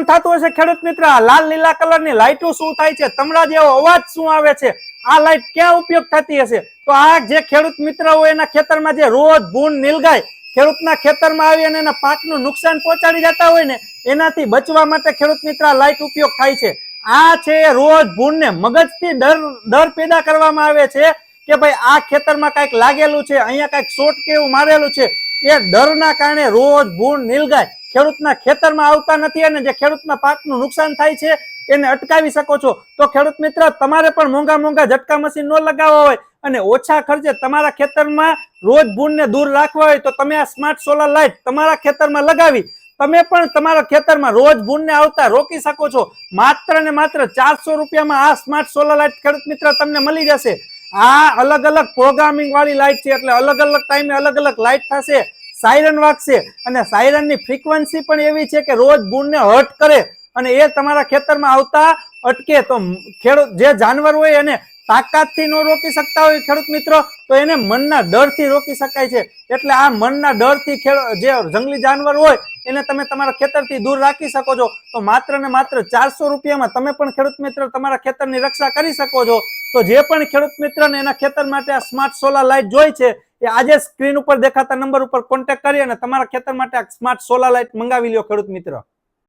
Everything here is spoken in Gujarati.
થતું હશે ખેડૂત મિત્ર, લાલ લીલા કલરની લાઈટો શું થાય છે, તમરા જેવો અવાજ શું આવે છે, આ લાઈટ ક્યાં ઉપયોગ થતી હશે? તો આ જે ખેડૂત મિત્ર હોય એના ખેતરમાં જે રોજ ભૂંડ નીલગાય ખેડૂતના ખેતરમાં આવી અને એના પાકનું નુકસાન પહોંચાડી જતા હોય ને, એનાથી બચવા માટે ખેડૂત મિત્ર લાઈટ ઉપયોગ થાય છે. આ છે રોજ ભૂંડને મગજથી ડર પેદા કરવામાં આવે છે કે ભાઈ આ ખેતરમાં કઈક લાગેલું છે, અહીંયા કઈક શોટ કેવું મારેલું છે. એ ડરના કારણે રોજ ભૂંડ નીલગાય ખેડૂતના ખેતરમાં આવતા નથી અને જે ખેડૂતના પાકનું નુકસાન થાય છે એને અટકાવી શકો છો. તો ખેડૂત મિત્ર, તમારે પણ મોંઘા ઝટકા મશીન ન લગાવવા હોય અને ઓછા ખર્ચે તમારા ખેતરમાં રોજ ભૂંડને દૂર રાખવા હોય તો તમે આ સ્માર્ટ સોલર લાઇટ તમારા ખેતરમાં લગાવી તમે પણ તમારા ખેતરમાં રોજ ભૂંડને આવતા રોકી શકો છો. માત્ર ને માત્ર 400 રૂપિયામાં આ સ્માર્ટ સોલર લાઇટ ખેડૂત મિત્ર તમને મળી જશે. આ અલગ અલગ પ્રોગ્રામિંગ વાળી લાઇટ છે, એટલે અલગ અલગ ટાઈમે અલગ અલગ લાઇટ થશે, સાયરન વાગશે અને સાયરનની ફ્રીક્વન્સી પણ એવી છે કે રોજ ભૂંડને હર્ટ કરે અને એ તમારા ખેતરમાં આવતા અટકે. તો ખેડૂત જે જાનવર હોય એને તાકાતથી ન રોકી શકતા હોય ખેડૂત મિત્રો, તો એને મનના ડરથી રોકી શકાય છે. એટલે આ મનના ડરથી જે જંગલી જાનવર હોય એને તમે તમારા ખેતરથી દૂર રાખી શકો છો. તો માત્ર ને માત્ર 400 રૂપિયામાં તમે પણ ખેડૂત મિત્ર તમારા ખેતરની રક્ષા કરી શકો છો. તો જે પણ ખેડૂત મિત્રને એના ખેતર માટે આ સ્માર્ટ સોલર લાઇટ જોઈ છે એ આજે સ્ક્રીન ઉપર દેખાતા નંબર ઉપર કોન્ટેક્ટ કરી અને તમારા ખેતર માટે આ સ્માર્ટ સોલર લાઇટ મંગાવી લ્યો ખેડૂત મિત્ર.